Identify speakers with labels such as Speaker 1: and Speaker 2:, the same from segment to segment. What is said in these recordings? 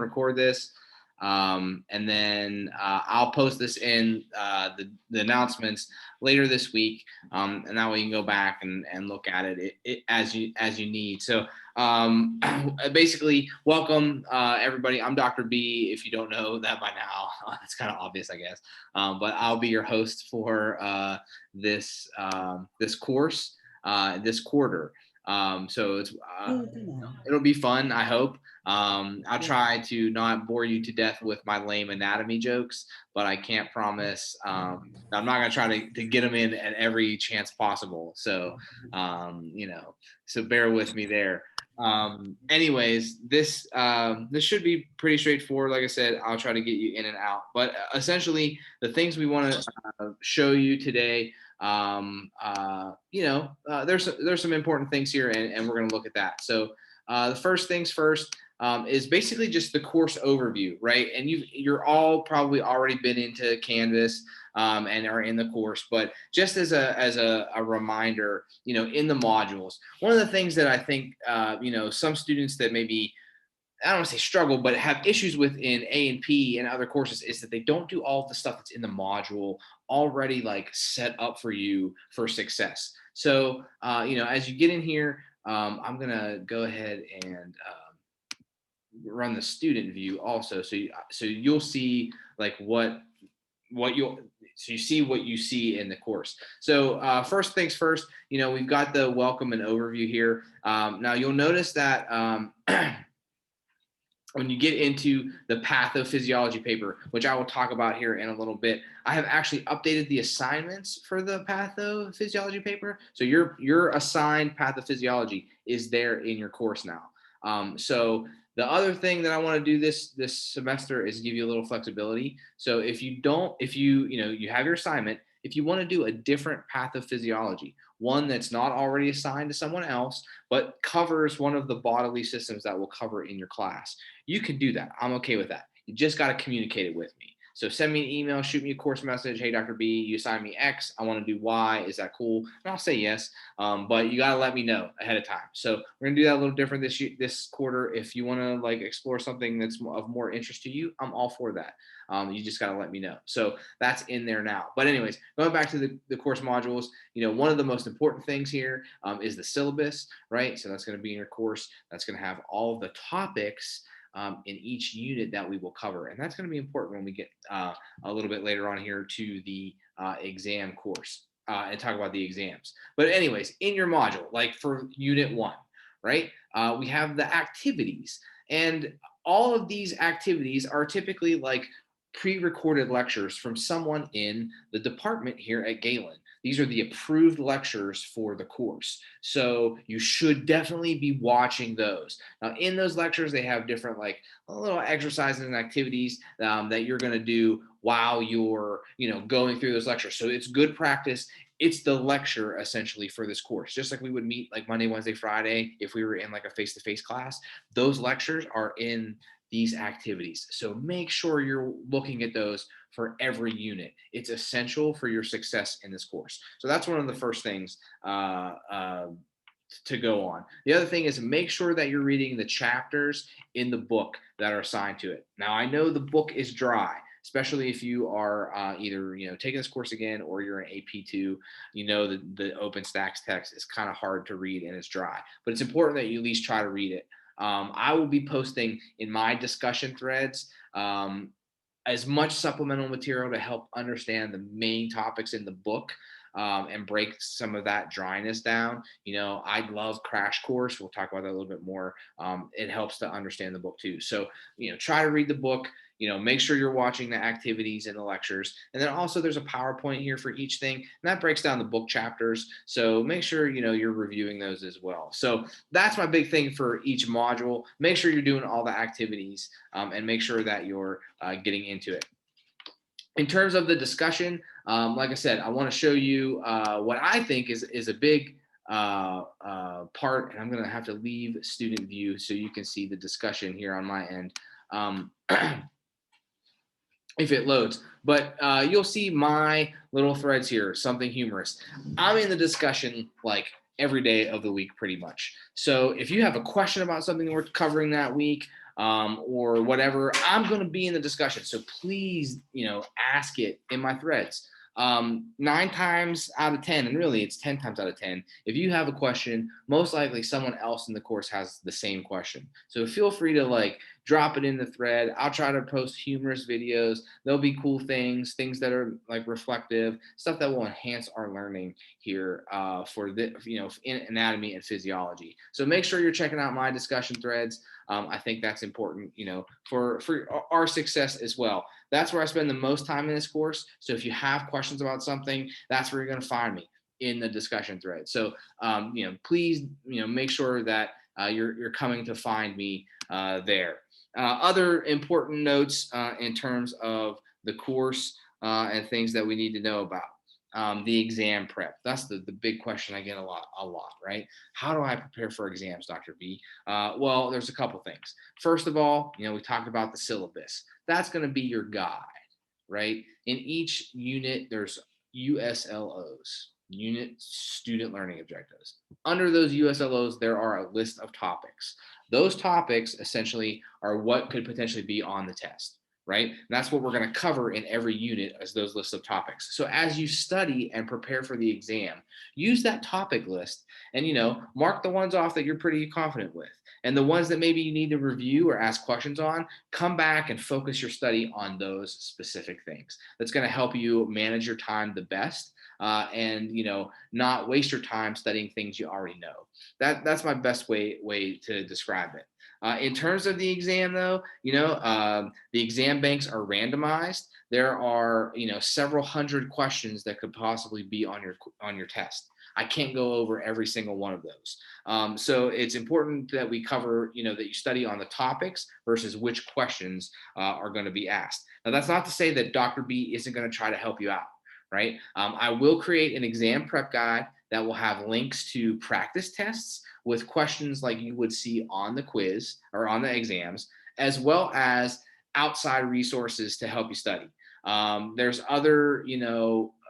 Speaker 1: record this. And then I'll post this in the announcements later this week, and that way you can go back and look at it as you need. So basically, welcome everybody. I'm Dr. B. If you don't know that by now, it's kind of obvious, I guess. But I'll be your host for this course this quarter. So it's it'll be fun, I hope. I'll try to not bore you to death with my lame anatomy jokes, but I can't promise. I'm not going to try to get them in at every chance possible. So, so bear with me there. Anyways, this should be pretty straightforward. Like I said, I'll try to get you in and out, but essentially the things we want to show you today, there's some important things here, and we're going to look at that. So the first things first is basically just the course overview, right? And you're all probably already been into Canvas and are in the course, but just as a reminder, in the modules, one of the things that I think, some students that maybe, I don't want to say struggle, but have issues with in A&P and other courses is that they don't do all of the stuff that's in the module already like set up for you for success. So, as you get in here, I'm going to go ahead and run the student view also. So you'll see like what you see what you see in the course. So first things first, we've got the welcome and overview here. Now you'll notice that when you get into the pathophysiology paper, which I will talk about here in a little bit, I have actually updated the assignments for the pathophysiology paper. So your assigned pathophysiology is there in your course now. So the other thing that I want to do this semester is give you a little flexibility. So if you have your assignment, if you want to do a different pathophysiology, one that's not already assigned to someone else, but covers one of the bodily systems that we'll cover in your class, you can do that. I'm okay with that. You just got to communicate it with me. So send me an email, shoot me a course message. Hey, Dr. B, you assigned me X. I want to do Y. Is that cool? And I'll say yes. But you got to let me know ahead of time. So we're going to do that a little different this quarter. If you want to like explore something that's of more interest to you, I'm all for that. You just got to let me know. So that's in there now. But anyways, going back to the course modules, one of the most important things here is the syllabus, right? So that's going to be in your course. That's going to have all the topics in each unit that we will cover. And that's going to be important when we get a little bit later on here to the exam course and talk about the exams. But anyways, in your module, like for unit 1, right, we have the activities. And all of these activities are typically like pre-recorded lectures from someone in the department here at Galen. These are the approved lectures for the course. So you should definitely be watching those. Now in those lectures, they have different like little exercises and activities that you're going to do while you're, going through those lectures. So it's good practice. It's the lecture essentially for this course, just like we would meet like Monday, Wednesday, Friday, if we were in like a face-to-face class. Those lectures are in these activities. So make sure you're looking at those for every unit. It's essential for your success in this course. So that's one of the first things to go on. The other thing is make sure that you're reading the chapters in the book that are assigned to it. Now, I know the book is dry, especially if you are either taking this course again or you're in AP2. The OpenStax text is kind of hard to read and it's dry, but it's important that you at least try to read it. I will be posting in my discussion threads as much supplemental material to help understand the main topics in the book and break some of that dryness down. I love Crash Course. We'll talk about that a little bit more. It helps to understand the book too. So, try to read the book. Make sure you're watching the activities and the lectures. And then also there's a PowerPoint here for each thing, and that breaks down the book chapters. So make sure, you're reviewing those as well. So that's my big thing for each module. Make sure you're doing all the activities and make sure that you're getting into it. In terms of the discussion, like I said, I want to show you what I think is a big part, and I'm going to have to leave student view so you can see the discussion here on my end. If it loads, but you'll see my little threads here, something humorous. I'm in the discussion like every day of the week, pretty much. So if you have a question about something we're covering that week, or whatever, I'm going to be in the discussion. So please, ask it in my threads. 9 times out of 10, and really it's 10 times out of 10, if you have a question, most likely someone else in the course has the same question. So feel free to like drop it in the thread. I'll try to post humorous videos. There'll be cool things that are like reflective, stuff that will enhance our learning here for the, in anatomy and physiology. So make sure you're checking out my discussion threads. I think that's important, for our success as well. That's where I spend the most time in this course. So if you have questions about something, that's where you're going to find me, in the discussion thread. So, please, make sure that you're coming to find me there. Other important notes in terms of the course and things that we need to know about. The exam prep. That's the big question I get a lot, right? How do I prepare for exams, Dr. B? Well, there's a couple things. First of all, we talked about the syllabus. That's going to be your guide, right? In each unit, there's USLOs, unit student learning objectives. Under those USLOs, there are a list of topics. Those topics essentially are what could potentially be on the test, right? And that's what we're going to cover in every unit as those lists of topics. So as you study and prepare for the exam, use that topic list and, mark the ones off that you're pretty confident with. And the ones that maybe you need to review or ask questions on, come back and focus your study on those specific things. That's going to help you manage your time the best and, not waste your time studying things you already know. That's my best way to describe it. In terms of the exam, though, the exam banks are randomized. There are, several hundred questions that could possibly be on your test. I can't go over every single one of those. So it's important that we cover, that you study on the topics versus which questions are going to be asked. Now, that's not to say that Dr. B isn't going to try to help you out, right? I will create an exam prep guide that will have links to practice tests with questions like you would see on the quiz or on the exams, as well as outside resources to help you study. There's other,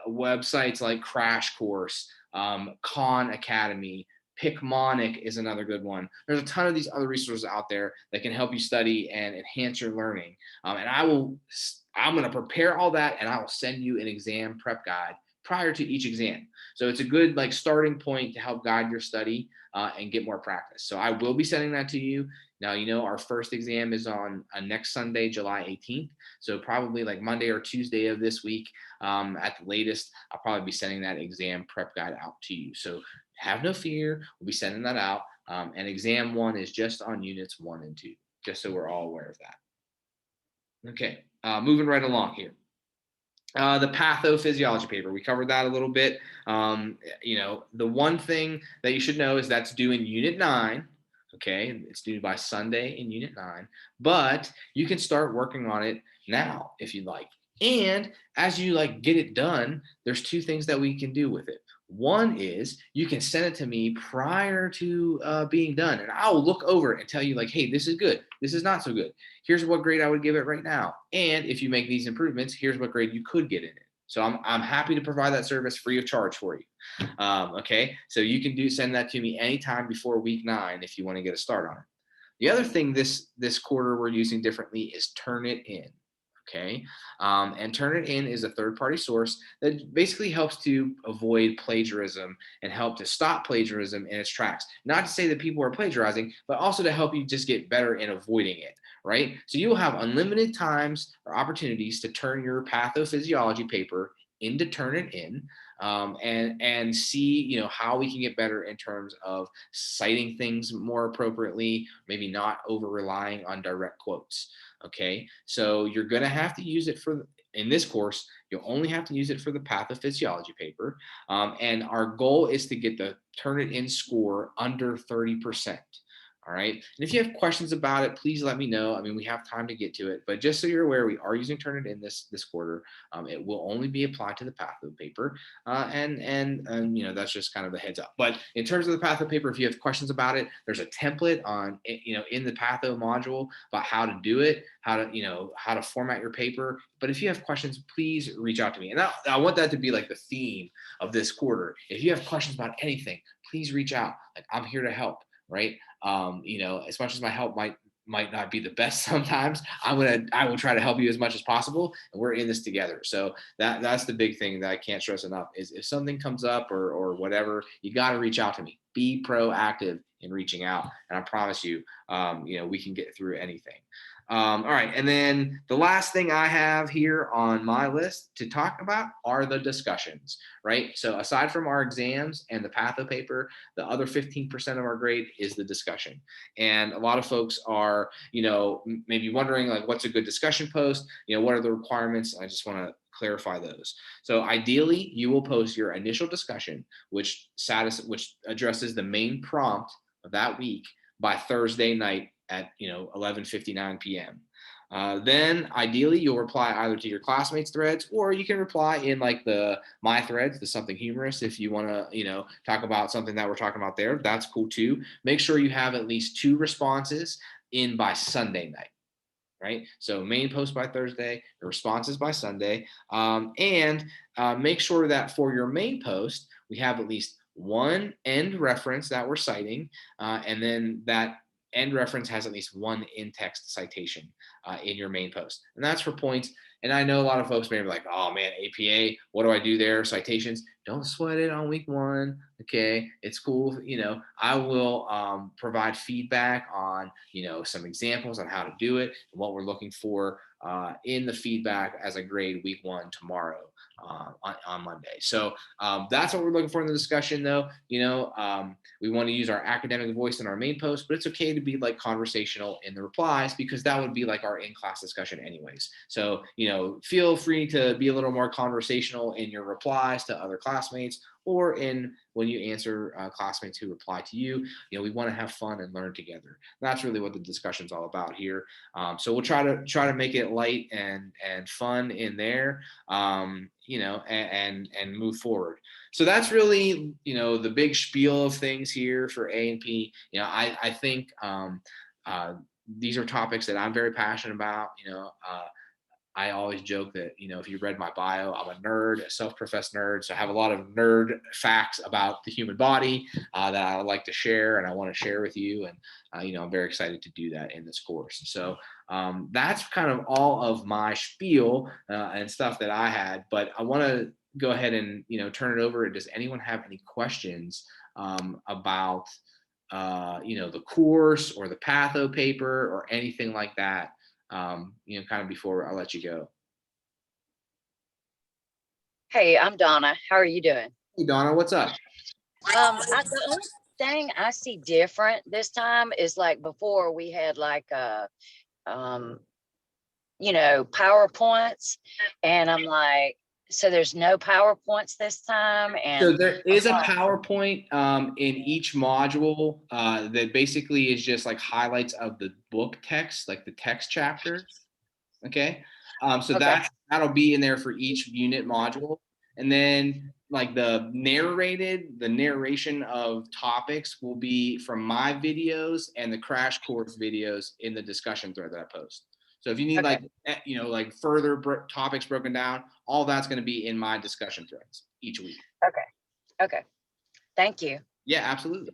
Speaker 1: websites like Crash Course, Khan Academy, Picmonic is another good one. There's a ton of these other resources out there that can help you study and enhance your learning. And I'm going to prepare all that, and I will send you an exam prep guide prior to each exam. So it's a good starting point to help guide your study and get more practice. So I will be sending that to you. Now, our first exam is on next Sunday, July 18th. So probably like Monday or Tuesday of this week at the latest, I'll probably be sending that exam prep guide out to you. So have no fear. We'll be sending that out. And exam 1 is just on units 1 and 2, just so we're all aware of that. Okay, moving right along here. The pathophysiology paper, we covered that a little bit. The one thing that you should know is that's due in unit 9. Okay, it's due by Sunday in unit 9, but you can start working on it now if you'd like. And as you get it done, there's 2 things that we can do with it. One is you can send it to me prior to being done, and I will look over it and tell you hey, this is good, this is not so good. Here's what grade I would give it right now. And if you make these improvements, here's what grade you could get in it. So I'm happy to provide that service free of charge for you. Okay, so you can send that to me anytime before week 9 if you want to get a start on it. The other thing this quarter we're using differently is Turnitin. Okay, and Turnitin is a third-party source that basically helps to avoid plagiarism and help to stop plagiarism in its tracks. Not to say that people are plagiarizing, but also to help you just get better in avoiding it, right? So you will have unlimited times or opportunities to turn your pathophysiology paper into Turnitin and see, how we can get better in terms of citing things more appropriately, maybe not over relying on direct quotes. Okay, so you're going to have to use it in this course, you'll only have to use it for the pathophysiology paper. And our goal is to get the Turnitin score under 30%. All right. And if you have questions about it, please let me know. I mean, we have time to get to it, but just so you're aware, we are using Turnitin this quarter. It will only be applied to the patho paper. And that's just kind of a heads up. But in terms of the patho paper, if you have questions about it, there's a template on, in the patho module about how to do it, how to format your paper. But if you have questions, please reach out to me. And I want that to be the theme of this quarter. If you have questions about anything, please reach out. I'm here to help. Right. As much as my help might might not be the best sometimes. I will try to help you as much as possible, and we're in this together. So that's the big thing that I can't stress enough is if something comes up or whatever, you got to reach out to me. Be proactive in reaching out, and I promise you, we can get through anything. All right, and then the last thing I have here on my list to talk about are the discussions, right? So aside from our exams and the patho paper, the other 15% of our grade is the discussion. And a lot of folks are, maybe wondering like, what's a good discussion post? What are the requirements? I just want to clarify those. So ideally, you will post your initial discussion, which addresses the main prompt of that week by Thursday night at 11:59 p.m. Then ideally you'll reply either to your classmates threads, or you can reply in like the my threads, the something humorous. If you want to talk about something that we're talking about there, that's cool too. Make sure you have at least 2 responses in by Sunday night. Right, so main post by Thursday, the responses by Sunday, and make sure that for your main post we have at least one end reference that we're citing, and then that end reference has at least one in-text citation in your main post, and that's for points. And I know a lot of folks may be like, oh man, APA, what do I do there? Citations, don't sweat it on week 1. Okay, it's cool. I will provide feedback on, some examples on how to do it and what we're looking for in the feedback as a grade week 1 tomorrow on Monday. So that's what we're looking for in the discussion though. We want to use our academic voice in our main post, but it's okay to be like conversational in the replies, because that would be like our in-class discussion anyways. So, feel free to be a little more conversational in your replies to other classmates, or in when you answer classmates who reply to you. We want to have fun and learn together. That's really what the discussion's all about here. So we'll try to make it light and fun in there, and move forward. So that's really, the big spiel of things here for A and P. I think these are topics that I'm very passionate about. I always joke that, if you read my bio, I'm a nerd, a self-professed nerd. So I have a lot of nerd facts about the human body that I would like to share, and I want to share with you. And, I'm very excited to do that in this course. So that's kind of all of my spiel and stuff that I had. But I want to go ahead and, turn it over. Does anyone have any questions about, the course or the patho paper or anything like that? Kind of before I let you go.
Speaker 2: Hey, I'm Donna. How are you doing?
Speaker 1: Hey, Donna, what's up?
Speaker 2: The only thing I see different this time is like before we had like PowerPoints, and I'm like, so there's no PowerPoints this time. And
Speaker 1: so there is a PowerPoint in each module that basically is just like highlights of the book text, like the text chapter. Okay. So that'll be in there for each unit module. And then like the narration of topics will be from my videos and the crash course videos in the discussion thread that I post. So if you need like further topics broken down, all that's going to be in my discussion threads each week.
Speaker 2: Okay. Thank you.
Speaker 1: Yeah, absolutely.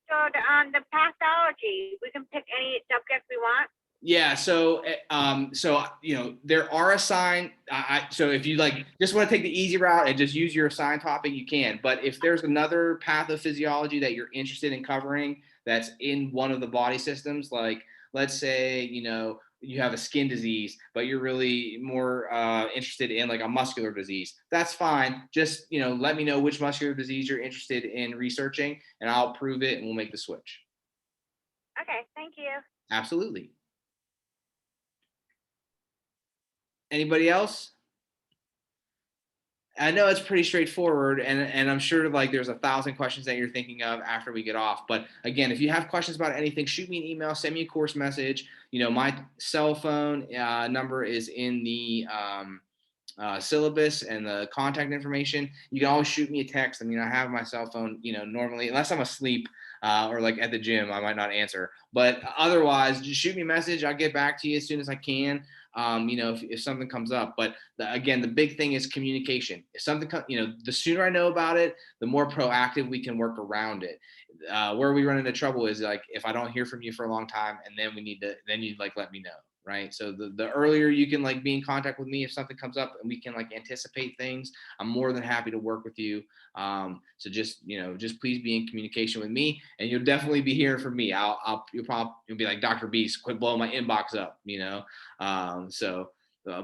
Speaker 3: So on the pathology, we can pick any subject we want.
Speaker 1: Yeah, so there are assigned. So if you like just want to take the easy route and just use your assigned topic, you can. But if there's another pathophysiology that you're interested in covering that's in one of the body systems, like let's say you have a skin disease, but you're really more interested in like a muscular disease, that's fine. Just let me know which muscular disease you're interested in researching, and I'll prove it, and we'll make the switch.
Speaker 3: Okay, thank you.
Speaker 1: Absolutely. Anybody else? I know it's pretty straightforward, and I'm sure like there's 1,000 questions that you're thinking of after we get off. But again, if you have questions about anything, shoot me an email, send me a course message. My cell phone number is in the syllabus and the contact information. You can always shoot me a text. I mean, I have my cell phone, normally, unless I'm asleep or like at the gym, I might not answer. But otherwise, just shoot me a message. I'll get back to you as soon as I can. If something comes up. But again, the big thing is communication. If something the sooner I know about it, the more proactive we can work around it. where we run into trouble is like if I don't hear from you for a long time, and then you like let me know, right? So the earlier you can like be in contact with me if something comes up and we can like anticipate things, I'm more than happy to work with you. So just please be in communication with me, and you'll definitely be hearing from me. You'll be like, Dr. Beast, quit blowing my inbox up,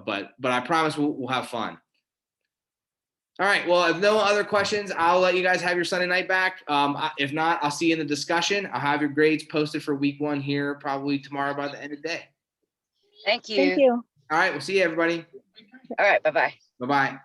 Speaker 1: but I promise we'll have fun. All right. Well, if no other questions, I'll let you guys have your Sunday night back. If not, I'll see you in the discussion. I'll have your grades posted for week 1 here probably tomorrow by the end of the day.
Speaker 2: Thank you.
Speaker 4: Thank you.
Speaker 1: All right. We'll see you, everybody.
Speaker 2: All right. Bye-bye.
Speaker 1: Bye-bye.